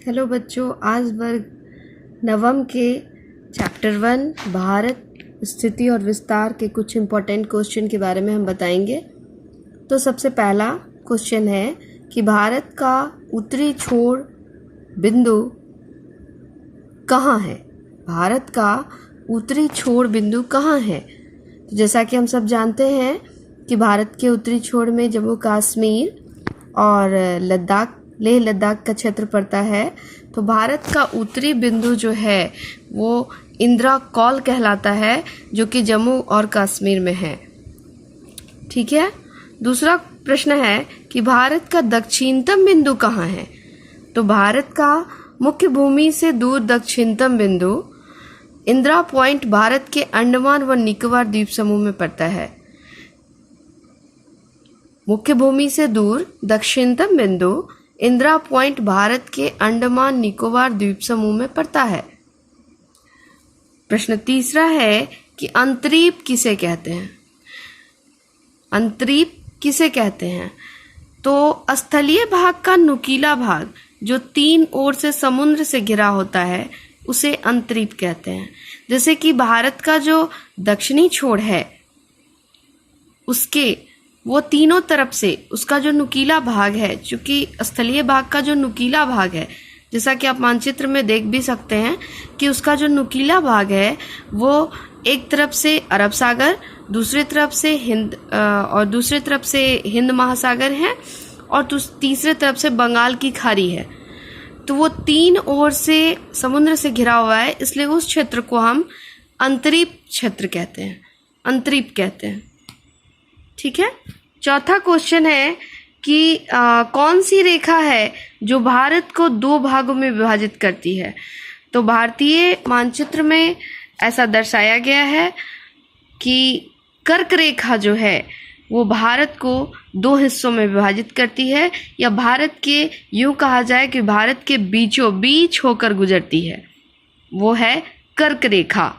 Hello बच्चों, आज वर्ग नवम के चैप्टर 1 भारत स्थिति और विस्तार के कुछ इम्पोर्टेंट क्वेश्चन के बारे में हम बताएंगे। तो सबसे पहला क्वेश्चन है कि भारत का उत्तरी छोर बिंदु कहाँ है। भारत का उत्तरी छोर बिंदु कहाँ है? तो जैसा कि हम सब जानते हैं कि भारत के उत्तरी छोर में जम्मू कश्मीर और लेह लद्दाख का क्षेत्र पड़ता है। तो भारत का उत्तरी बिंदु जो है वो इंदिरा कॉल कहलाता है, जो कि जम्मू और कश्मीर में है। ठीक है। दूसरा प्रश्न है कि भारत का दक्षिणतम बिंदु कहाँ है। तो भारत का मुख्य भूमि से दूर दक्षिणतम बिंदु इंदिरा पॉइंट भारत के अंडमान व निकोबार द्वीप समूह में पड़ता है। मुख्य भूमि से दूर दक्षिणतम बिंदु इंदिरा पॉइंट भारत के अंडमान निकोबार द्वीप समूह में पड़ता है। प्रश्न तीसरा है कि अंतरीप किसे कहते हैं। अंतरीप किसे कहते हैं? तो स्थलीय भाग का नुकीला भाग जो तीन ओर से समुद्र से घिरा होता है उसे अंतरीप कहते हैं। जैसे कि भारत का जो दक्षिणी छोर है उसके वो तीनों तरफ से उसका जो नुकीला भाग है, चूंकि स्थलीय भाग का जो नुकीला भाग है, जैसा कि आप मानचित्र में देख भी सकते हैं कि उसका जो नुकीला भाग है वो एक तरफ से अरब सागर, दूसरी तरफ से हिंद महासागर है और तीसरे तरफ से बंगाल की खाड़ी है। तो वो तीन ओर से समुद्र से घिरा हुआ है, इसलिए उस क्षेत्र को हम अंतरीप क्षेत्र कहते हैं, अंतरीप कहते हैं। ठीक है। चौथा क्वेश्चन है कि कौन सी रेखा है जो भारत को दो भागों में विभाजित करती है। तो भारतीय मानचित्र में ऐसा दर्शाया गया है कि कर्क रेखा जो है वो भारत को दो हिस्सों में विभाजित करती है, या भारत के यूं कहा जाए कि भारत के बीचों बीच होकर गुजरती है। वो है कर्क रेखा।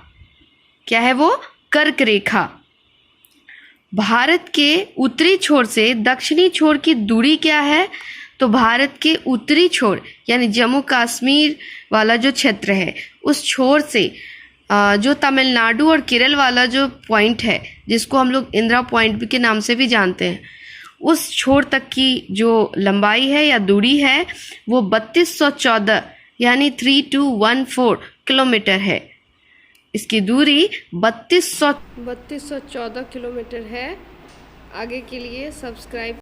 क्या है वो? कर्क रेखा। भारत के उत्तरी छोर से दक्षिणी छोर की दूरी क्या है? तो भारत के उत्तरी छोर यानी जम्मू कश्मीर वाला जो क्षेत्र है उस छोर से जो तमिलनाडु और केरल वाला जो पॉइंट है, जिसको हम लोग इंदिरा पॉइंट के नाम से भी जानते हैं, उस छोर तक की जो लंबाई है या दूरी है वो 3214 यानी 3214 किलोमीटर है। इसकी दूरी 3214 किलोमीटर है। आगे के लिए सब्सक्राइब